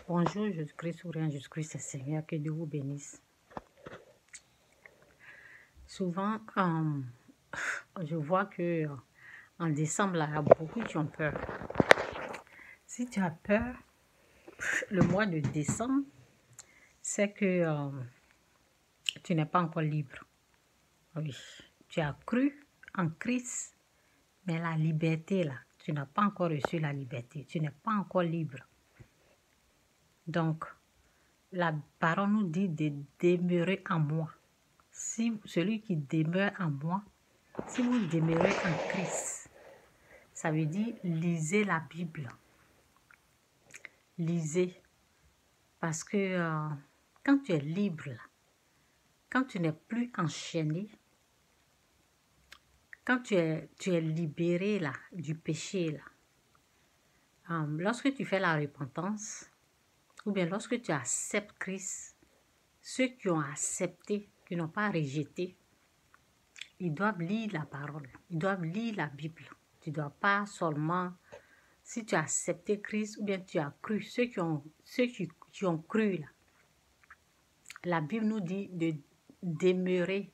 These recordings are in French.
Bonjour, Jésus-Christ, souriant, Jésus-Christ, c'est Seigneur, que Dieu vous bénisse. Souvent, je vois que en décembre, là, il y a beaucoup qui ont peur. Si tu as peur, le mois de décembre, c'est que tu n'es pas encore libre. Oui, tu as cru en Christ, mais la liberté, là, tu n'as pas encore reçu la liberté. Tu n'es pas encore libre. Donc, la parole nous dit de demeurer en moi. Si celui qui demeure en moi, si vous demeurez en Christ, ça veut dire lisez la Bible. Lisez. Parce que quand tu es libre, là, quand tu n'es plus enchaîné, quand tu es libéré là, du péché, là, lorsque tu fais la repentance, ou bien lorsque tu acceptes Christ, ceux qui ont accepté, qui n'ont pas rejeté, ils doivent lire la parole, ils doivent lire la Bible. Tu ne dois pas seulement, si tu as accepté Christ ou bien tu as cru, ceux qui ont cru, là, la Bible nous dit de demeurer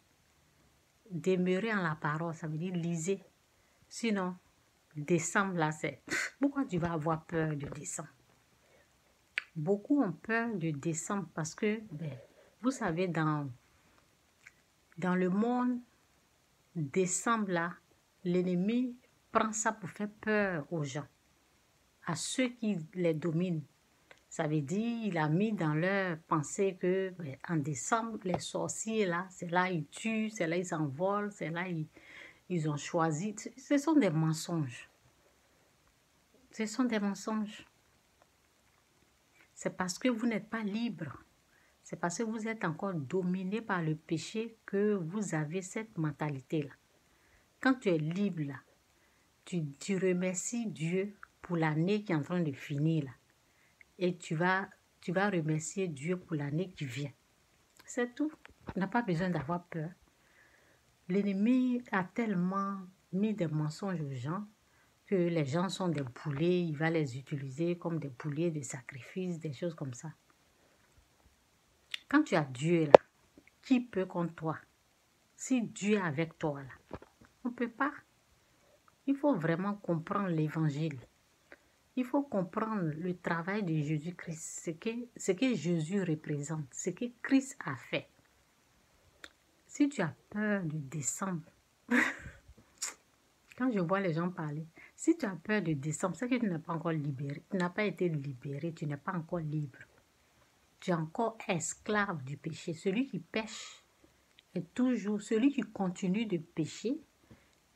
en la parole, ça veut dire lisez. Sinon, décembre, là, c'est... Pourquoi tu vas avoir peur de décembre? Beaucoup ont peur de décembre parce que, vous savez, dans le monde, décembre, là, l'ennemi prend ça pour faire peur aux gens, à ceux qui les dominent. Ça veut dire, il a mis dans leur pensée que en décembre, les sorciers, là, c'est là ils tuent, c'est là ils s'envolent, c'est là ils ont choisi. Ce sont des mensonges. Ce sont des mensonges. C'est parce que vous n'êtes pas libre. C'est parce que vous êtes encore dominé par le péché que vous avez cette mentalité-là. Quand tu es libre, là, tu remercies Dieu pour l'année qui est en train de finir, là. Et tu vas remercier Dieu pour l'année qui vient. C'est tout. On n'a pas besoin d'avoir peur. L'ennemi a tellement mis des mensonges aux gens que les gens sont des poulets, il va les utiliser comme des poulets de sacrifice, des choses comme ça. Quand tu as Dieu là, qui peut contre toi? Si Dieu est avec toi là, on ne peut pas. Il faut vraiment comprendre l'évangile. Il faut comprendre le travail de Jésus-Christ, ce que Jésus représente, ce que Christ a fait. Si tu as peur de décembre, quand je vois les gens parler, si tu as peur de décembre, c'est que tu n'es pas encore libéré. Tu n'as pas été libéré, tu n'es pas encore libre. Tu es encore esclave du péché. Celui qui pêche est toujours, celui qui continue de pécher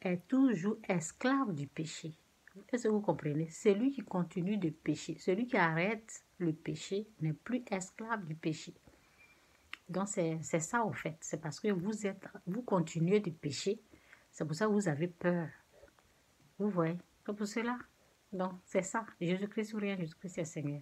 est toujours esclave du péché. Est-ce que vous comprenez? Celui qui continue de pécher, celui qui arrête le péché n'est plus esclave du péché. Donc c'est ça au fait. C'est parce que vous continuez de pécher. C'est pour ça que vous avez peur. Vous voyez? C'est pour cela. Donc c'est ça. Jésus-Christ ou rien, Jésus-Christ est Seigneur.